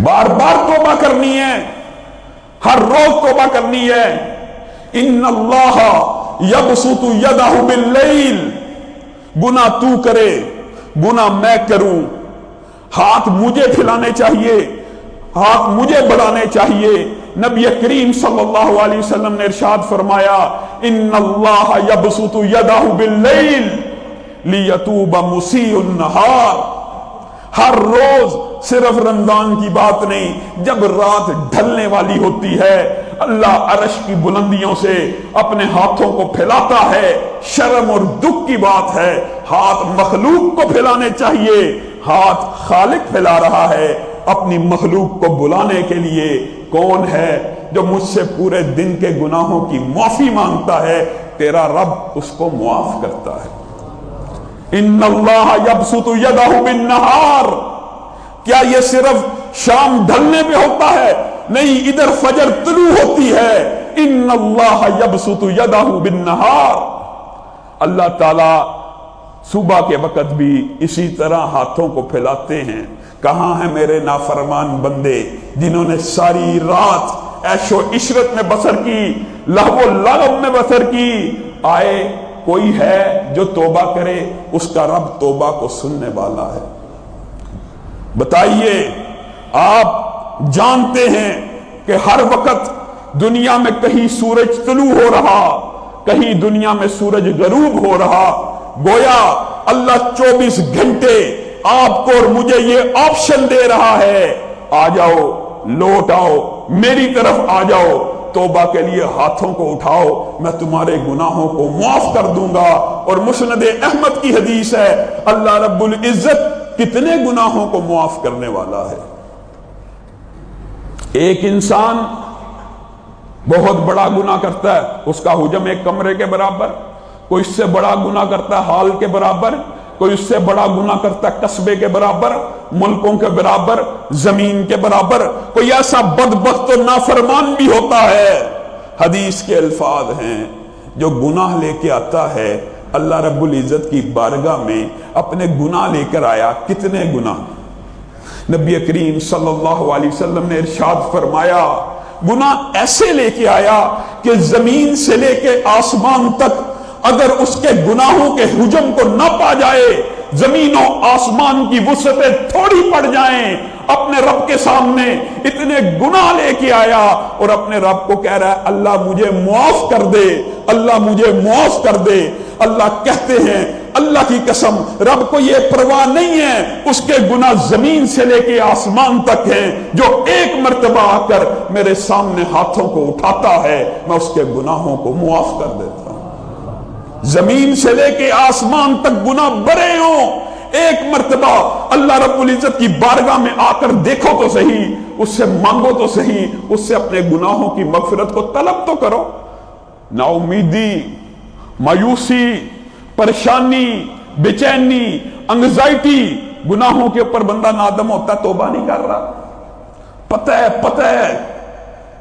बार बार तौबा करनी है, हर रोज तौबा करनी है। इन्नल्लाह यबसुतु यदहु बिल्लैल, गुनाह तू करे, गुनाह मैं करूं, हाथ मुझे फैलाने चाहिए, हाथ मुझे बढ़ाने चाहिए। नबी करीम सल्लल्लाहु अलैहि वसल्लम ने इरशाद फरमाया, इन्नल्लाह यबसुतु यदहु बिल्लैल लियतूब मुसीउन नहार। हर रोज, सिर्फ रमजान की बात नहीं, जब रात ढलने वाली होती है, अल्लाह अर्श की बुलंदियों से अपने हाथों को फैलाता है। शर्म और दुख की बात है, हाथ मखलूक को फैलाने चाहिए, हाथ खालिक फैला रहा है अपनी मखलूक को बुलाने के लिए। कौन है जो मुझसे पूरे दिन के गुनाहों की माफी मांगता है, तेरा रब उसको मुआफ करता है। इन्नल्लाह यबसुतु यदहु बिन्नहार, क्या ये सिर्फ शाम ढलने पे होता है? नहीं, इधर फजर तुलू होती है। इन्नल्लाह यबसुतु यदहु बिन्नहार, अल्लाह ताला सुबह के वक्त भी इसी तरह हाथों को फैलाते हैं। कहां है मेरे नाफरमान बंदे जिन्होंने सारी रात ऐशो इशरत में बसर की, लहवो लगव में बसर की? आए, कोई है जो तौबा करे, उसका रब तौबा को सुनने वाला है। बताइए, आप जानते हैं कि हर वक्त दुनिया में कहीं सूरज तुलू हो रहा, कहीं दुनिया में सूरज गरूब हो रहा। गोया अल्लाह 24 घंटे आपको और मुझे ये ऑप्शन दे रहा है, आ जाओ, लौट आओ, मेरी तरफ आ जाओ, तौबा के लिए हाथों को उठाओ, मैं तुम्हारे गुनाहों को माफ कर दूंगा। और मुस्नद अहमद की हदीस है, अल्लाह रब्बुल इज्जत कितने गुनाहों को माफ करने वाला है। एक इंसान बहुत बड़ा गुनाह करता है, उसका हुजम एक कमरे के बराबर, कोई इससे बड़ा गुनाह करता है हाल के बराबर, कोई उससे बड़ा गुनाह करता है कस्बे के बराबर, मुल्कों के बराबर, जमीन के बराबर। कोई ऐसा बदबख्त और नाफरमान भी होता है, हदीस के अल्फाज हैं, जो गुनाह लेके आता है अल्लाह रब्बुल इज्जत की बारगाह में, अपने गुनाह लेकर आया। कितने गुनाह? नबी करीम सल्लल्लाहु अलैहि वसल्लम ने इरशाद फरमाया, गुनाह ऐसे लेके आया कि जमीन से लेके आसमान तक अगर उसके गुनाहों के हुजम को न पा जाए, जमीनों आसमान की वुसअतें थोड़ी पड़ जाएं, अपने रब के सामने इतने गुनाह लेके आया और अपने रब को कह रहा है, अल्लाह मुझे मुआफ कर दे, अल्लाह मुझे मुआफ कर दे। अल्लाह कहते हैं, अल्लाह की कसम, रब को यह परवाह नहीं है, उसके गुनाह जमीन से लेके आसमान तक हैं। जो एक मर्तबा आकर मेरे सामने हाथों को उठाता है, मैं उसके गुनाहों को मुआफ कर देता हूं। जमीन से लेके आसमान तक गुनाह बरे हों, एक मर्तबा अल्लाह रब्बुल इज्जत की बारगाह में आकर देखो तो सही, उससे मांगो तो सही, उससे अपने गुनाहों की मगफिरत को तलब तो करो। नाउमीदी, मायूसी, परेशानी, बेचैनी, एंग्जाइटी, गुनाहों के ऊपर बंदा नादम होता, तौबा नहीं कर रहा। पता है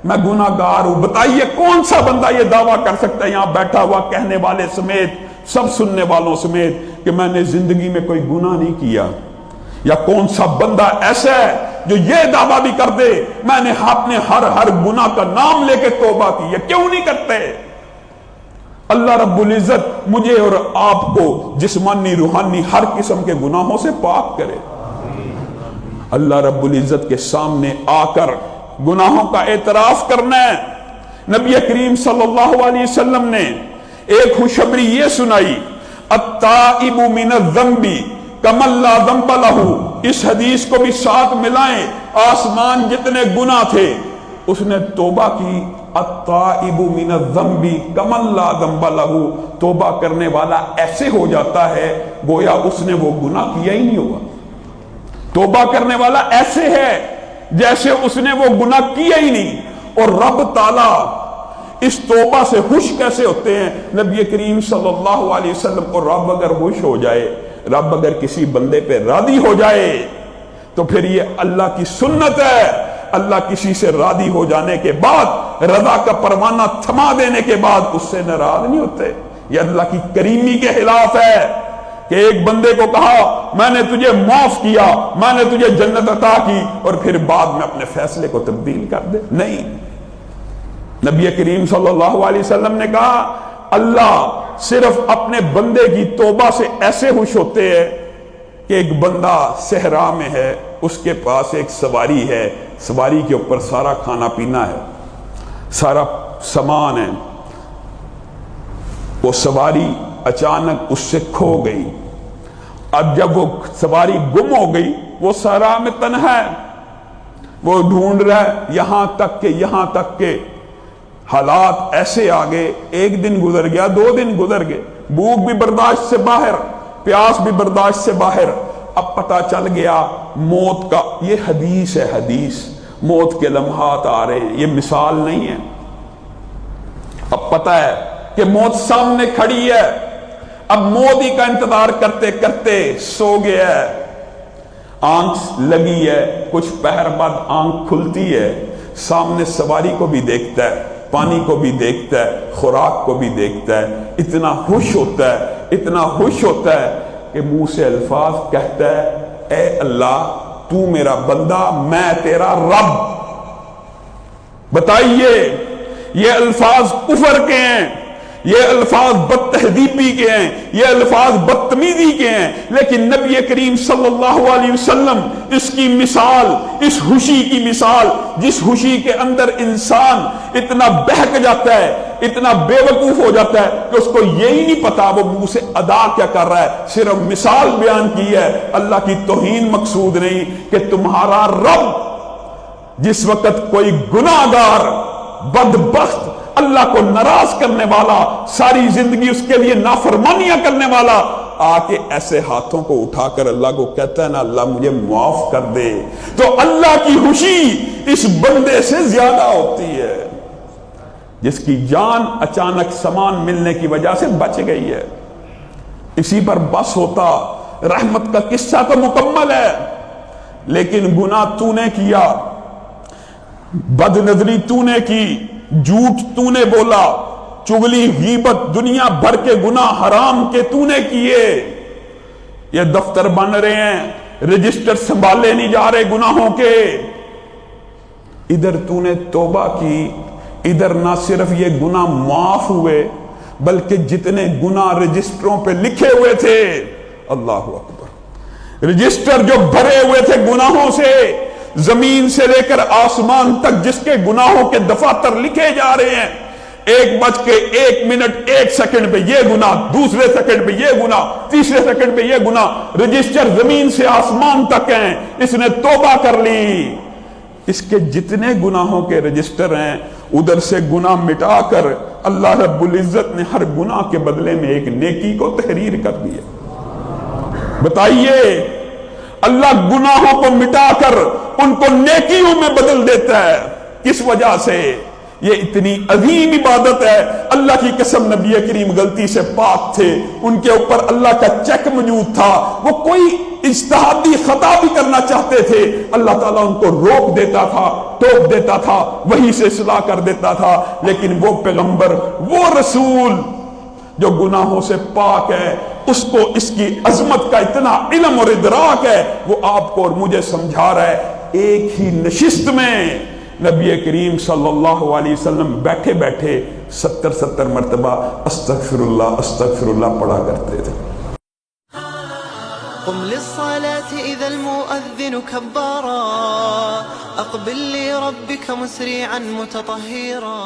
मैं गुनाहगार हूं। बताइए कौन सा बंदा ये दावा कर सकता है, यहां बैठा हुआ कहने वाले समेत, सब सुनने वालों समेत, कि मैंने जिंदगी में कोई गुनाह नहीं किया? या कौन सा बंदा ऐसा है जो ये दावा भी कर दे, मैंने अपने हर गुनाह का नाम लेके तौबा की है? क्यों नहीं करते? अल्लाह रब्बुल इज्जत मुझे और आपको जिस्मानी रूहानी हर किस्म के गुनाहों से पाक करे। अल्लाह रब्बुल इज्जत के सामने आकर गुनाहों का एतराफ करना है। नबी करीम सल्लल्लाहु अलैहि वसल्लम ने एक खुशखबरी ये सुनाई, अत्ताइबु मिनज़्ज़ंबि कमन ला ज़ंब लहू। इस हदीस को भी साथ मिलाएं, आसमान जितने गुनाह थे उसने तौबा की। अत्ताइबु मिनज़्ज़ंबि कमन ला ज़ंब लहू, तौबा करने वाला ऐसे हो जाता है गोया उसने वो गुनाह किया ही नहीं होगा। तौबा करने वाला ऐसे है जैसे उसने वो गुनाह किया ही नहीं। और रब ताला इस तौबा से खुश कैसे होते हैं? नबी करीम सल्लल्लाहु अलैहि वसल्लम को रब अगर खुश हो जाए, रब अगर किसी बंदे पे राजी हो जाए, तो फिर ये अल्लाह की सुन्नत है। अल्लाह किसी से राजी हो जाने के बाद, रजा का परवाना थमा देने के बाद उससे नाराज नहीं होते। ये अल्लाह की करीमी के खिलाफ है। کہ ایک بندے کو کہا میں نے تجھے معاف کیا، میں نے تجھے جنت عطا کی، اور پھر بعد میں اپنے فیصلے کو تبدیل کر دے؟ نہیں، نبی کریم صلی اللہ علیہ وسلم نے کہا اللہ صرف اپنے بندے کی توبہ سے ایسے خوش ہوتے ہیں کہ ایک بندہ صحرا میں ہے، اس کے پاس ایک سواری ہے، سواری کے اوپر سارا کھانا پینا ہے، سارا سامان ہے، وہ سواری اچانک اس سے کھو گئی۔ اب جب وہ سواری گم ہو گئی، وہ صحرا میں تنہا ہے، وہ ڈھونڈ رہا ہے، یہاں تک کہ حالات ایسے آگے، ایک دن گزر گیا، 2 دن گزر گئے، بھوک بھی برداشت سے باہر، پیاس بھی برداشت سے باہر۔ اب پتہ چل گیا موت کا، یہ حدیث ہے، حدیث، موت کے لمحات آ رہے ہیں، یہ مثال نہیں ہے۔ اب پتہ ہے کہ موت سامنے کھڑی ہے، اب موت ہی کا انتظار کرتے کرتے سو گیا ہے، آنکھ لگی ہے، کچھ پہر بعد آنکھ کھلتی ہے، سامنے سواری کو بھی دیکھتا ہے، پانی کو بھی دیکھتا ہے، خوراک کو بھی دیکھتا ہے، اتنا خوش ہوتا ہے کہ منہ سے الفاظ کہتا ہے اے اللہ تو میرا بندہ، میں تیرا رب۔ بتائیے یہ الفاظ کفر کے ہیں، یہ الفاظ بد تہذیبی کے ہیں، یہ الفاظ بدتمیزی کے ہیں، لیکن نبی کریم صلی اللہ علیہ وسلم اس کی مثال، اس خوشی کی مثال، جس خوشی کے اندر انسان اتنا بہک جاتا ہے، اتنا بے وقوف ہو جاتا ہے کہ اس کو یہی نہیں پتا وہ منہ سے ادا کیا کر رہا ہے، صرف مثال بیان کی ہے، اللہ کی توہین مقصود نہیں، کہ تمہارا رب جس وقت کوئی گناہگار بدبخت اللہ کو ناراض کرنے والا، ساری زندگی اس کے لیے نافرمانیاں کرنے والا، آ کے ایسے ہاتھوں کو اٹھا کر اللہ کو کہتا ہے نا اللہ مجھے معاف کر دے، تو اللہ کی خوشی اس بندے سے زیادہ ہوتی ہے جس کی جان اچانک سامان ملنے کی وجہ سے بچ گئی ہے۔ اسی پر بس ہوتا، رحمت کا قصہ تو مکمل ہے، لیکن گناہ تو نے کیا، بد نظری تو نے کی، جھوٹ تو نے بولا، چغلی غیبت دنیا بھر کے گناہ حرام کے تو نے کیے، یہ دفتر بن رہے ہیں، رجسٹر سنبھالے نہیں جا رہے گناہوں کے، ادھر تو نے توبہ کی، ادھر نہ صرف یہ گناہ معاف ہوئے بلکہ جتنے گناہ رجسٹروں پہ لکھے ہوئے تھے، اللہ اکبر، رجسٹر جو بھرے ہوئے تھے گناہوں سے، زمین سے لے کر آسمان تک جس کے گناہوں کے دفاتر لکھے جا رہے ہیں، 1:01 سیکنڈ پہ یہ گناہ، دوسرے سیکنڈ پہ یہ گناہ، تیسرے سیکنڈ پہ یہ گناہ، رجسٹر زمین سے آسمان تک ہیں، اس نے توبہ کر لی، اس کے جتنے گناہوں کے رجسٹر ہیں ادھر سے گناہ مٹا کر اللہ رب العزت نے ہر گناہ کے بدلے میں ایک نیکی کو تحریر کر دیا۔ بتائیے اللہ گناہوں کو مٹا کر ان کو نیکیوں میں بدل دیتا ہے، کس وجہ سے؟ یہ اتنی عظیم عبادت ہے، اللہ کی قسم نبی کریم غلطی سے پاک تھے، ان کے اوپر اللہ کا چیک موجود تھا، وہ کوئی اجتہادی خطا بھی کرنا چاہتے تھے، اللہ تعالیٰ ان کو روک دیتا تھا، ٹوک دیتا تھا، وہی سے اصلاح کر دیتا تھا، لیکن وہ پیغمبر، وہ رسول جو گناہوں سے پاک ہے، اس کو اس کی عظمت کا اتنا علم اور ادراک ہے، وہ آپ کو اور مجھے سمجھا رہا ہے۔ ایک ہی نشست میں نبی کریم صلی اللہ علیہ وسلم بیٹھے بیٹھے 70 مرتبہ استغفر اللہ پڑھا کرتے تھے۔ قم للصلاة إذا المؤذن كبارا، أقبل لربك مسرعا متطهرا.